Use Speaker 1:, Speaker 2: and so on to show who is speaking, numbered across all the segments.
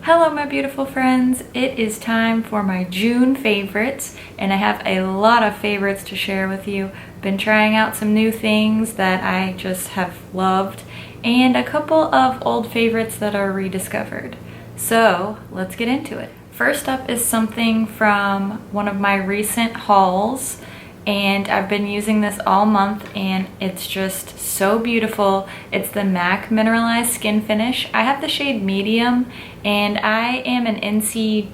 Speaker 1: Hello my beautiful friends, it is time for my June favorites and I have a lot of favorites to share with you. Been trying out some new things that I just have loved and a couple of old favorites that are rediscovered. So let's get into it. First up is something from one of my recent hauls and I've been using this all month and it's just so beautiful. It's the MAC Mineralized Skin Finish. I have the shade medium and I am an NC20,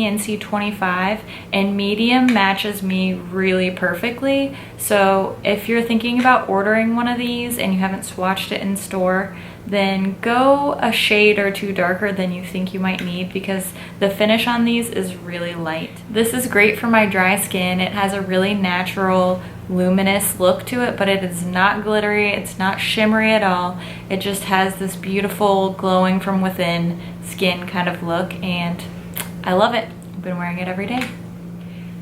Speaker 1: NC25 and medium matches me really perfectly. So if you're thinking about ordering one of these and you haven't swatched it in store, then go a shade or two darker than you think you might need because the finish on these is really light. This is great for my dry skin. It has a really natural, luminous look to it, but it is not glittery, it's not shimmery at all. It just has this beautiful glowing from within skin kind of look and I love it. I've been wearing it every day.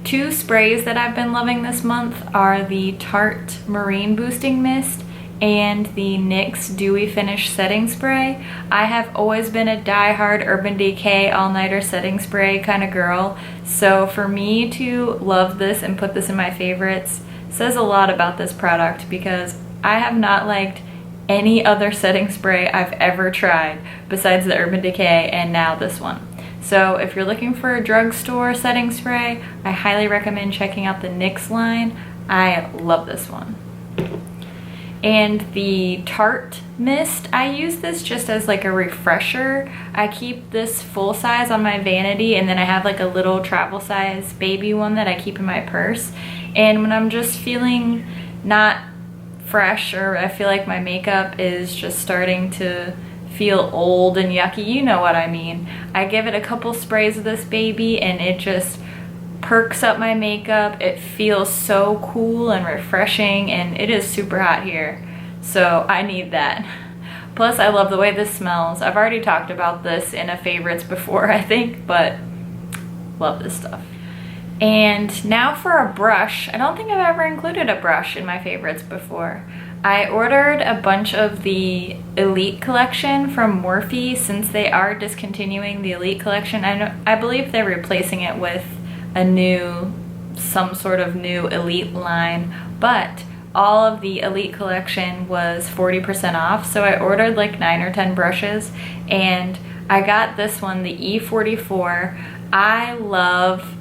Speaker 1: Two sprays that I've been loving this month are the Tarte Marine Boosting Mist and the NYX Dewy Finish Setting Spray. I have always been a die-hard Urban Decay all-nighter setting spray kind of girl, so for me to love this and put this in my favorites says a lot about this product because I have not liked any other setting spray I've ever tried besides the Urban Decay and now this one. So if you're looking for a drugstore setting spray, I highly recommend checking out the NYX line. I love this one. And the Tarte Mist, I use this just as like a refresher. I keep this full size on my vanity and then I have like a little travel size baby one that I keep in my purse. And when I'm just feeling not fresh or I feel like my makeup is just starting to feel old and yucky, you know what I mean, I give it a couple sprays of this baby and it just perks up my makeup. It feels so cool and refreshing and it is super hot here, so I need that. Plus I love the way this smells. I've already talked about this in a favorites before I think, but love this stuff. And now for a brush. I don't think I've ever included a brush in my favorites before. I ordered a bunch of the Elite collection from Morphe since they are discontinuing the Elite collection. I believe they're replacing it with some sort of new Elite line, but all of the Elite collection was 40% off, so I ordered like 9 or 10 brushes and I got this one, the E44. I love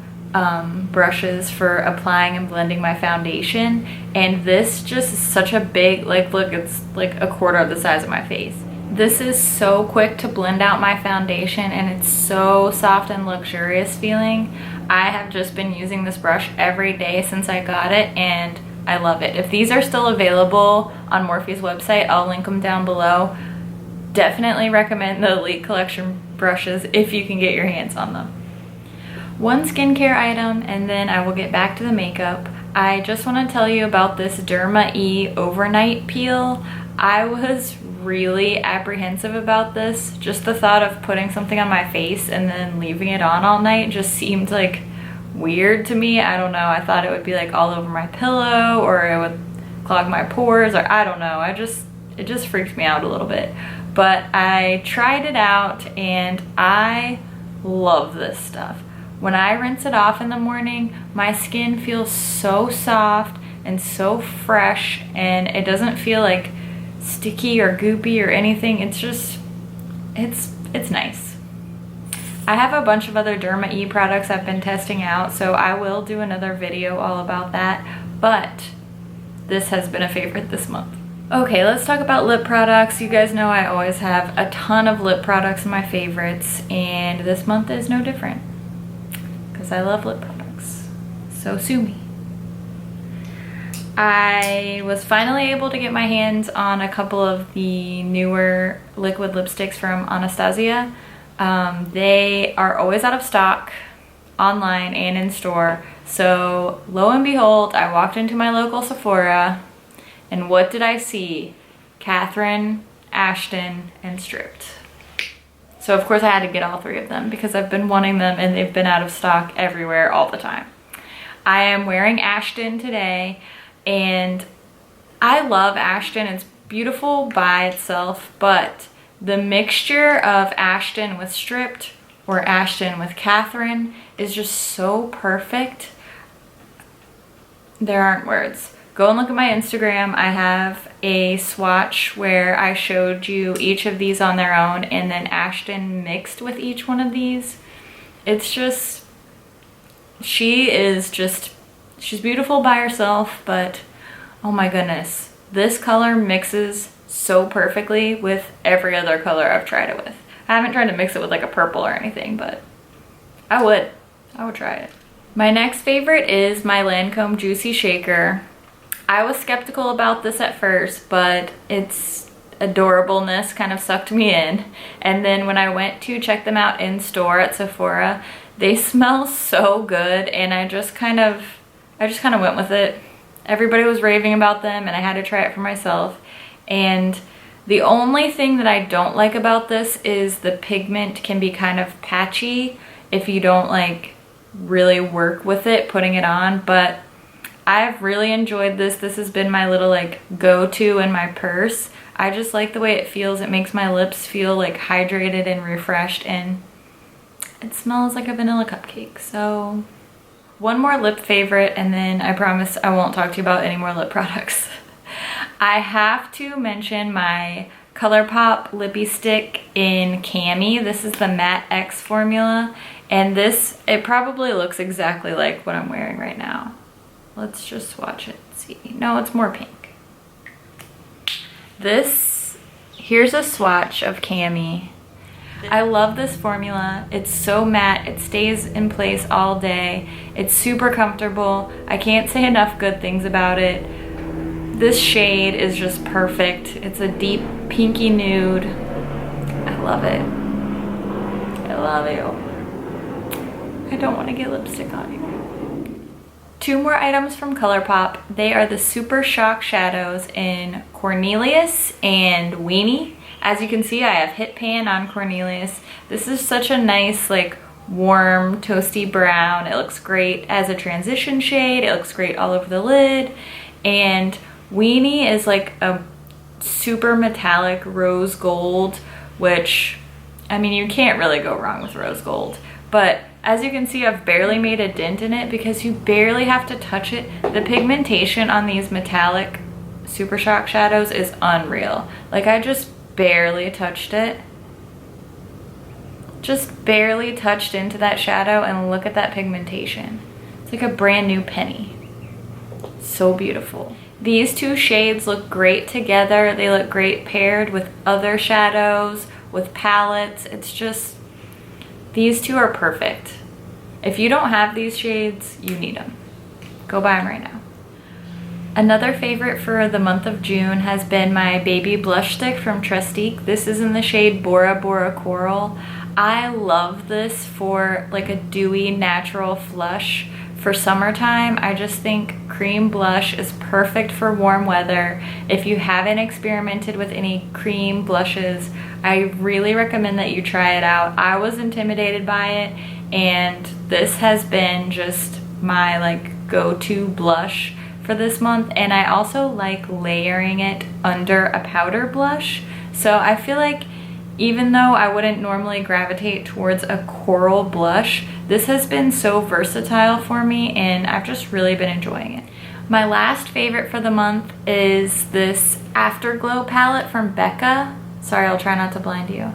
Speaker 1: brushes for applying and blending my foundation, and this just is such a big, like look, it's like a quarter of the size of my face. This is so quick to blend out my foundation and it's so soft and luxurious feeling. I have just been using this brush every day since I got it and I love it. If these are still available on Morphe's website, I'll link them down below. Definitely recommend the Elite collection brushes if you can get your hands on them. One skincare item and then I will get back to the makeup. I just want to tell you about this Derma E overnight peel. I was really apprehensive about this. Just the thought of putting something on my face and then leaving it on all night just seemed like weird to me. I don't know. I thought it would be like all over my pillow or it would clog my pores or I don't know. It just freaked me out a little bit. But I tried it out and I love this stuff. When I rinse it off in the morning, my skin feels so soft and so fresh and it doesn't feel like sticky or goopy or anything. It's just, it's nice. I have a bunch of other Derma E products I've been testing out, so I will do another video all about that, but this has been a favorite this month. Okay, let's talk about lip products. You guys know I always have a ton of lip products in my favorites, and this month is no different because I love lip products, so sue me. I was finally able to get my hands on a couple of the newer liquid lipsticks from Anastasia. They are always out of stock online and in store. So lo and behold, I walked into my local Sephora and what did I see? Catherine, Ashton, and Stripped. So of course I had to get all three of them because I've been wanting them and they've been out of stock everywhere all the time. I am wearing Ashton today. And I love Ashton. It's beautiful by itself, but The mixture of Ashton with Stripped or Ashton with Catherine is just so perfect. There aren't words. Go and look at my Instagram. I have a swatch where I showed you each of these on their own and then Ashton mixed with each one of these. It's just, she's beautiful by herself, but oh my goodness, this color mixes so perfectly with every other color I've tried it with. I haven't tried to mix it with like a purple or anything, but I would try it. My next favorite is my Lancome Juicy Shaker. I was skeptical about this at first, but its adorableness kind of sucked me in. And then when I went to check them out in store at Sephora, they smell so good, and I just kind of went with it. Everybody was raving about them and I had to try it for myself. And the only thing that I don't like about this is the pigment can be kind of patchy if you don't like really work with it putting it on, but I've really enjoyed this. This has been my little like go-to in my purse. I just like the way it feels. It makes my lips feel like hydrated and refreshed, and it smells like a vanilla cupcake. So one more lip favorite, and then I promise I won't talk to you about any more lip products. I have to mention my ColourPop Lippy Stick in Cami. This is the Matte X formula, and this, it probably looks exactly like what I'm wearing right now. Let's just swatch it and see. No, it's more pink. Here's a swatch of Cami. I love this formula. It's so matte, it stays in place all day. It's super comfortable. I can't say enough good things about it. This shade is just perfect. It's a deep pinky nude. I love it. I love you. I don't want to get lipstick on you. Two more items from ColourPop. They are the Super Shock Shadows in Cornelius and Weenie. As you can see, I have Hit Pan on Cornelius. This is such a nice, like, warm, toasty brown. It looks great as a transition shade. It looks great all over the lid. And Weenie is like a super metallic rose gold, which, I mean, you can't really go wrong with rose gold. But as you can see, I've barely made a dent in it because you barely have to touch it. The pigmentation on these metallic Super Shock shadows is unreal. Like, I just barely touched it. Just barely touched into that shadow, and look at that pigmentation. It's like a brand new penny. So beautiful. These two shades look great together. They look great paired with other shadows, with palettes. It's just, these two are perfect. If you don't have these shades, you need them. Go buy them right now. Another favorite for the month of June has been my baby blush stick from Trestique. This is in the shade Bora Bora Coral. I love this for like a dewy natural flush. For summertime, I just think cream blush is perfect for warm weather. If you haven't experimented with any cream blushes, I really recommend that you try it out. I was intimidated by it, and this has been just my like go-to blush for this month. And I also like layering it under a powder blush. So I feel like even though I wouldn't normally gravitate towards a coral blush, this has been so versatile for me, and I've just really been enjoying it. My last favorite for the month is this Afterglow palette from Becca. Sorry, I'll try not to blind you.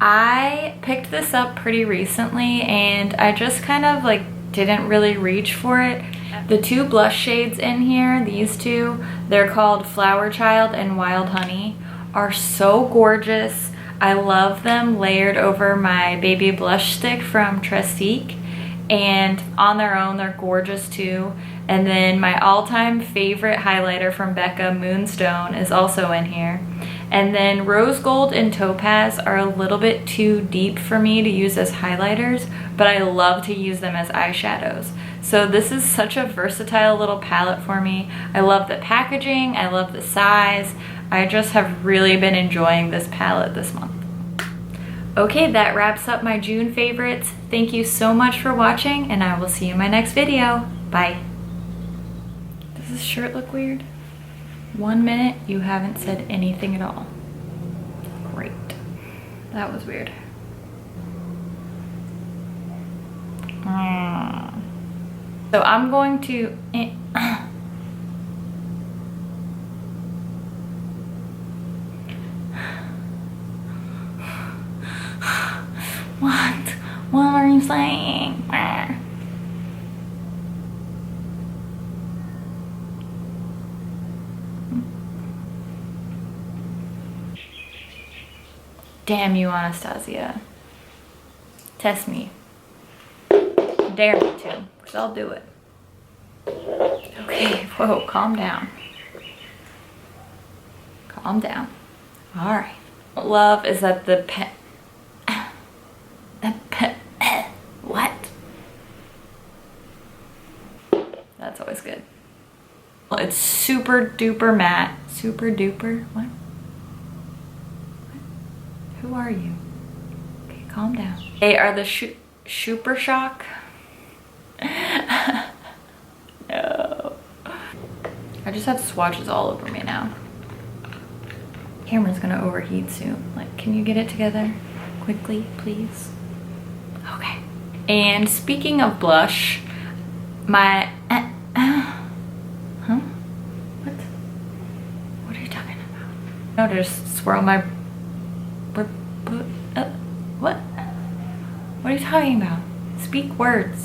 Speaker 1: I picked this up pretty recently, and I just kind of like didn't really reach for it. The two blush shades in here, these two, they're called Flower Child and Wild Honey, are so gorgeous. I love them layered over my baby blush stick from Trestique, and on their own they're gorgeous too. And then my all-time favorite highlighter from Becca, Moonstone, is also in here. And then Rose Gold and Topaz are a little bit too deep for me to use as highlighters, but I love to use them as eyeshadows. So this is such a versatile little palette for me. I love the packaging, I love the size. I just have really been enjoying this palette this month. Okay, that wraps up my June favorites. Thank you so much for watching, and I will see you in my next video. Bye. Does this shirt look weird? 1 minute, you haven't said anything at all. Great. That was weird. So I'm going to... What? What are you saying? Damn you, Anastasia. Test me. Dare me to, because I'll do it. Okay, whoa, calm down. Calm down. All right. Love is that the what? That's always good. Well, it's super duper matte. Super duper, what? Who are you? Okay, calm down. They are the Super Shock. No. I just have swatches all over me now. Camera's gonna overheat soon. Like, can you get it together quickly, please? Okay. And speaking of blush, my huh? What? What are you talking about? No, just swirl my what? What are you talking about? Speak words.